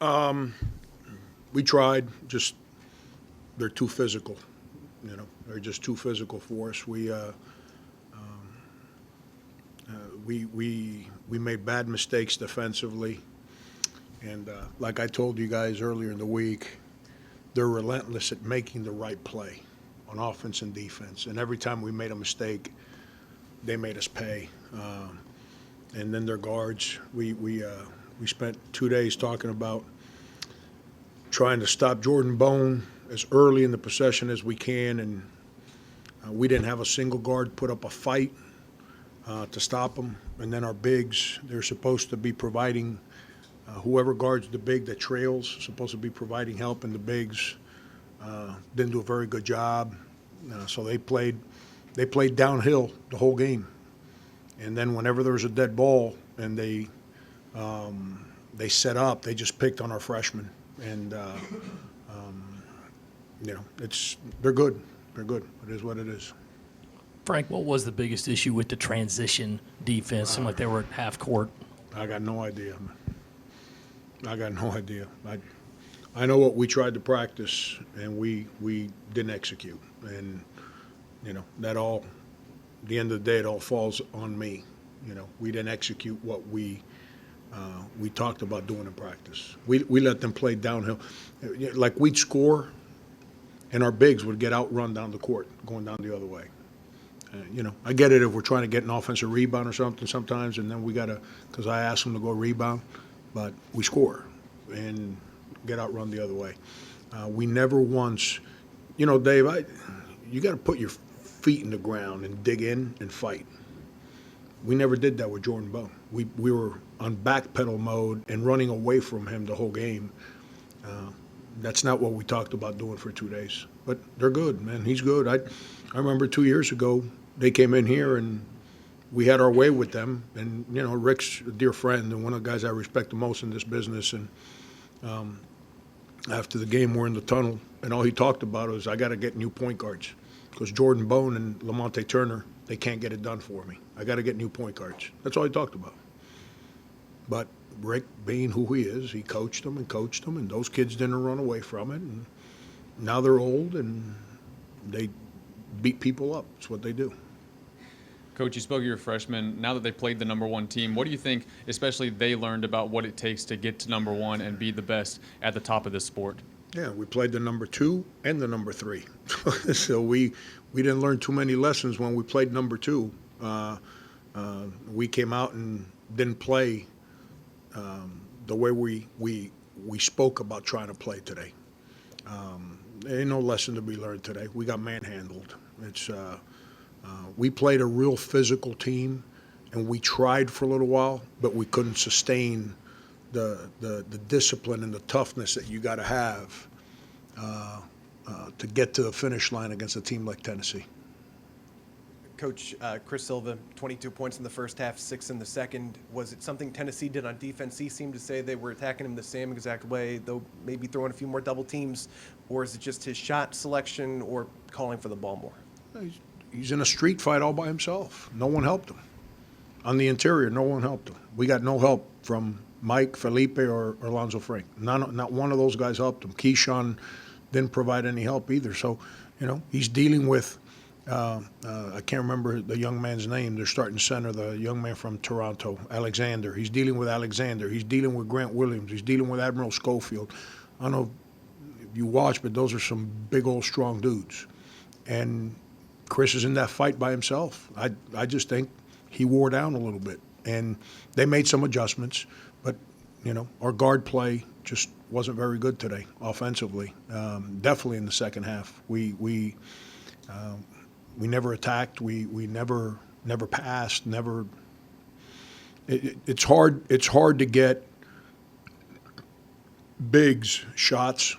We tried, just they're too physical. They're just too physical for us. We made bad mistakes defensively, and like I told you guys earlier in the week, they're relentless at making the right play on offense and defense. And every time we made a mistake, they made us pay. And then their guards, we spent 2 days talking about trying to stop Jordan Bone as early in the possession as we can, and we didn't have a single guard put up a fight to stop them. And then our bigs, they're supposed to be providing, whoever guards the big that trails, supposed to be providing help, and the bigs didn't do a very good job. So they played downhill the whole game. And then whenever there was a dead ball and they set up, they just picked on our freshmen. And they're good. They're good. It is what it is. Frank, what was the biggest issue with the transition defense? Seemed like they were at half court. I got no idea. I got no idea. I know what we tried to practice, and we didn't execute. And, that all, at the end of the day, it all falls on me. We didn't execute what we talked about doing in practice. We let them play downhill. Like, we'd score, and our bigs would get outrun down the court, going down the other way. I get it if we're trying to get an offensive rebound or something sometimes, and then we got to, because I asked them to go rebound, but we score and get outrun the other way. We never once, Dave, you got to put your feet in the ground and dig in and fight. We never did that with Jordan Bone. We were on backpedal mode and running away from him the whole game. That's not what we talked about doing for 2 days. But they're good, man. He's good. I remember 2 years ago, they came in here and we had our way with them. And, Rick's a dear friend and one of the guys I respect the most in this business. And after the game, we're in the tunnel, and all he talked about was, I got to get new point guards because Jordan Bone and Lamonte Turner, they can't get it done for me. I got to get new point guards. That's all he talked about. But Rick, being who he is, he coached them, and those kids didn't run away from it. And now they're old, and they beat people up. It's what they do. Coach, you spoke of your freshmen. Now that they played the number one team, what do you think, especially they learned about what it takes to get to number one and be the best at the top of this sport? Yeah, we played the number 2 and the number 3. So we didn't learn too many lessons when we played number 2. We came out and didn't play the way we spoke about trying to play today. There ain't no lesson to be learned today. We got manhandled. We played a real physical team, and we tried for a little while, but we couldn't sustain the discipline and the toughness that you got to have to get to the finish line against a team like Tennessee. Coach, Chris Silva, 22 points in the first half, 6 in the second. Was it something Tennessee did on defense? He seemed to say they were attacking him the same exact way, though maybe throwing a few more double teams. Or is it just his shot selection or calling for the ball more? He's in a street fight all by himself. No one helped him. On the interior, no one helped him. We got no help from Mike, Felipe, or Alonzo Frank. Not one of those guys helped him. Keyshawn didn't provide any help either. So, he's dealing with, I can't remember the young man's name. They're starting center, the young man from Toronto, Alexander. He's dealing with Alexander. He's dealing with Grant Williams. He's dealing with Admiral Schofield. I don't know if you watch, but those are some big old strong dudes. And Chris is in that fight by himself. I just think he wore down a little bit. And they made some adjustments, but, our guard play just wasn't very good today offensively. Definitely in the second half. We never attacked. We never passed. Never. It's hard to get bigs shots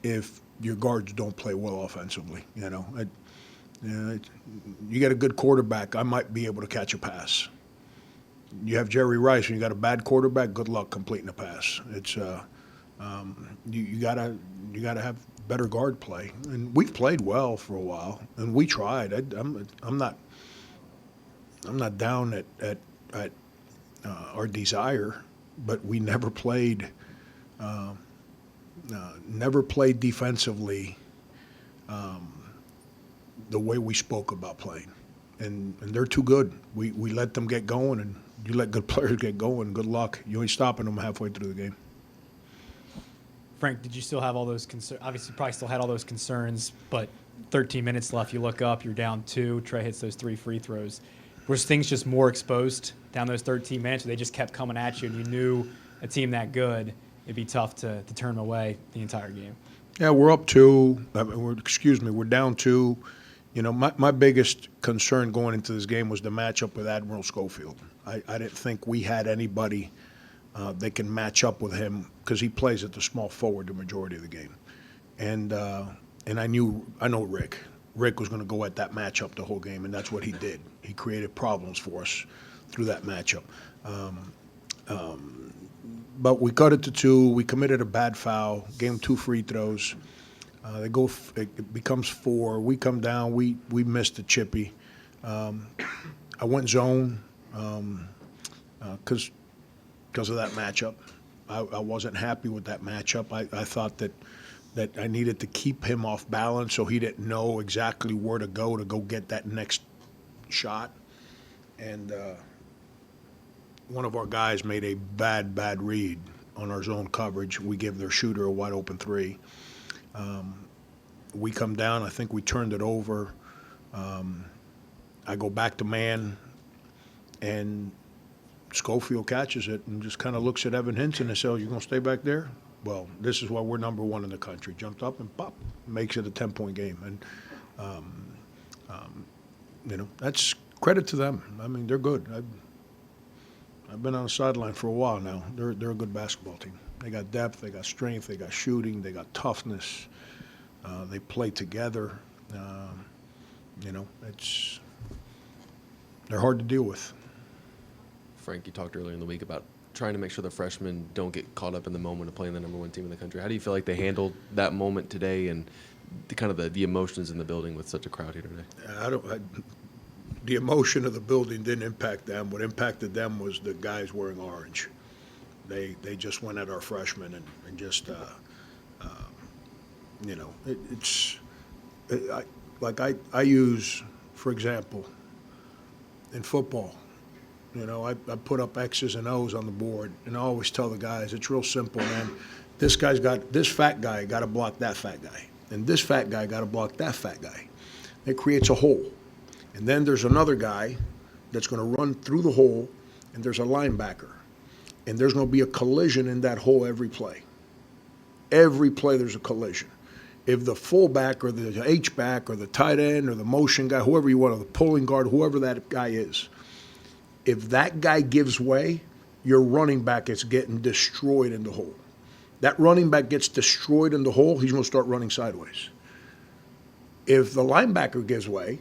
if your guards don't play well offensively. You get a good quarterback, I might be able to catch a pass. You have Jerry Rice, and you got a bad quarterback. Good luck completing a pass. It's you gotta have better guard play, and we've played well for a while, and we tried. I'm not down at our desire, but we never played never played defensively the way we spoke about playing. And they're too good. We let them get going, and you let good players get going, good luck. You ain't stopping them halfway through the game. Frank, did you still have all those concerns? Obviously, you probably still had all those concerns, but 13 minutes left. You look up, you're down 2. Trey hits those 3 free throws. Was things just more exposed down those 13 minutes, or they just kept coming at you, and you knew a team that good, it'd be tough to turn them away the entire game? Yeah, we're up 2. We're down 2. You know, my biggest concern going into this game was the matchup with Admiral Schofield. I didn't think we had anybody that can match up with him because he plays at the small forward the majority of the game. And I know Rick. Rick was going to go at that matchup the whole game, and that's what he did. He created problems for us through that matchup. But we cut it to 2. We committed a bad foul, gave him 2 free throws. It becomes 4. We come down. We missed the chippy. I went zone because of that matchup. I wasn't happy with that matchup. I thought that I needed to keep him off balance so he didn't know exactly where to go get that next shot. And one of our guys made a bad read on our zone coverage. We give their shooter a wide open 3. We come down. I think we turned it over. I go back to man, and Schofield catches it and just kind of looks at Evan Hinton and says, "Oh, you're going to stay back there? Well, this is why we're number 1 in the country." Jumped up and pop, makes it a 10-point game. And, that's credit to them. I mean, they're good. I've been on the sideline for a while now. They're a good basketball team. They got depth, they got strength, they got shooting, they got toughness. They play together. They're hard to deal with. Frank, you talked earlier in the week about trying to make sure the freshmen don't get caught up in the moment of playing the number 1 team in the country. How do you feel like they handled that moment today and the emotions in the building with such a crowd here today? The emotion of the building didn't impact them. What impacted them was the guys wearing orange. They just went at our freshmen and just I use, for example, in football. I put up X's and O's on the board, and I always tell the guys, it's real simple, man. This fat guy got to block that fat guy, and this fat guy got to block that fat guy. It creates a hole. And then there's another guy that's going to run through the hole, and there's a linebacker. And there's going to be a collision in that hole every play. Every play there's a collision. If the fullback or the H-back or the tight end or the motion guy, whoever you want, or the pulling guard, whoever that guy is, if that guy gives way, your running back is getting destroyed in the hole. That running back gets destroyed in the hole, he's going to start running sideways. If the linebacker gives way,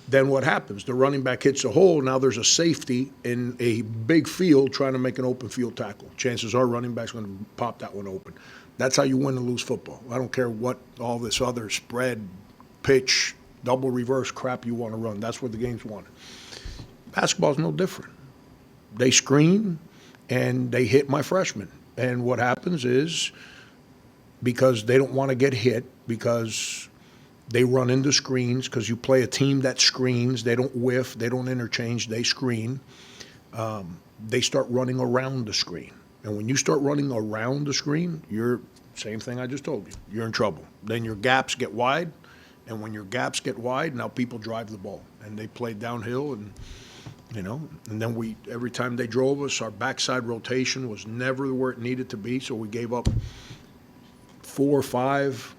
then what happens? The running back hits a hole. Now there's a safety in a big field trying to make an open field tackle. Chances are running back's going to pop that one open. That's how you win and lose football. I don't care what all this other spread, pitch, double reverse crap you want to run. That's where the game's won. Basketball's no different. They screen and they hit my freshmen. And what happens is, because they don't want to get hit, because they run into screens, because you play a team that screens, they don't whiff, they don't interchange, they screen. They start running around the screen. And when you start running around the screen, same thing I just told you, you're in trouble. Then your gaps get wide, and when your gaps get wide, now people drive the ball. And they play downhill, and then every time they drove us, our backside rotation was never where it needed to be, so we gave up 4 or 5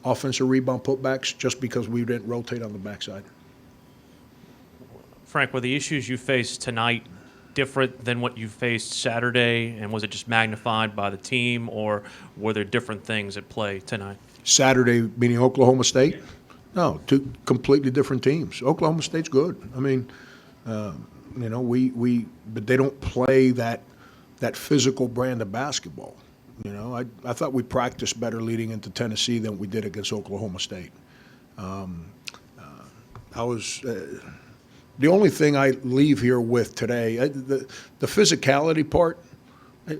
offensive rebound putbacks just because we didn't rotate on the backside. Frank, were the issues you faced tonight different than what you faced Saturday, and was it just magnified by the team, or were there different things at play tonight? Saturday, meaning Oklahoma State? No, 2 completely different teams. Oklahoma State's good. I mean, but they don't play that physical brand of basketball. I thought we practiced better leading into Tennessee than we did against Oklahoma State. The only thing I leave here with today, the physicality part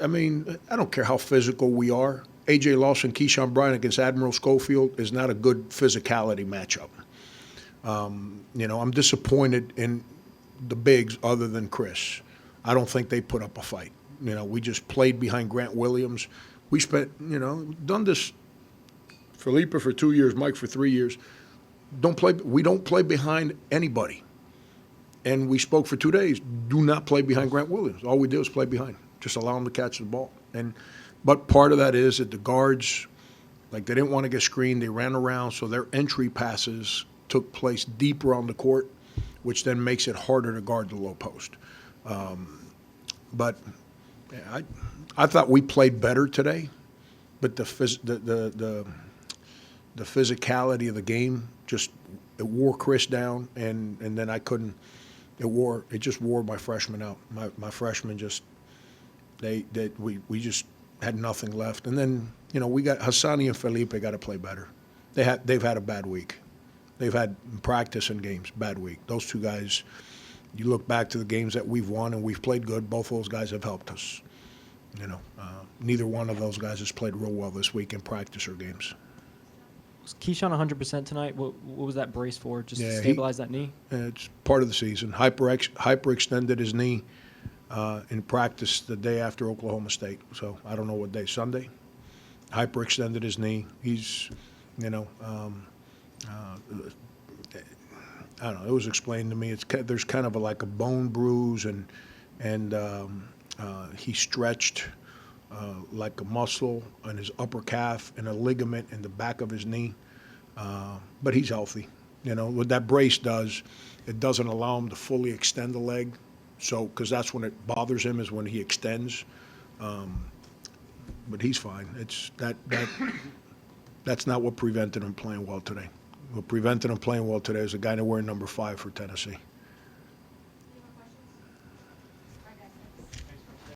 I mean, I don't care how physical we are. A.J. Lawson, Keyshawn Bryant against Admiral Schofield is not a good physicality matchup. I'm disappointed in the bigs other than Chris. I don't think they put up a fight. We just played behind Grant Williams. We spent, done this, Felipe for 2 years, Mike for 3 years. We don't play behind anybody. And we spoke for 2 days. Do not play behind Grant Williams. All we did was play behind. Just allow him to catch the ball. But part of that is that the guards, they didn't want to get screened. They ran around, so their entry passes took place deeper on the court, which then makes it harder to guard the low post. But I thought we played better today, but the physicality of the game it wore Chris down, and then I couldn't. It just wore my freshmen out. My freshmen just we just had nothing left. And then we got Hassani and Felipe got to play better. They've had a bad week. They've had practice and games bad week. Those two guys. You look back to the games that we've won and we've played good. Both of those guys have helped us. Neither one of those guys has played real well this week in practice or games. Was Keyshawn 100% tonight? What was that brace for? Just to Yeah, stabilize that knee? It's part of the season. Hyperextended his knee in practice the day after Oklahoma State. So I don't know what day, Sunday. Hyperextended his knee. He's, I don't know. It was explained to me. There's kind of like a bone bruise, and he stretched like a muscle on his upper calf and a ligament in the back of his knee. But he's healthy. What that brace does, it doesn't allow him to fully extend the leg. So, because that's when it bothers him, is when he extends. But he's fine. It's that's not what prevented him playing well today. What prevented him playing well today is a guy wearing number 5 for Tennessee.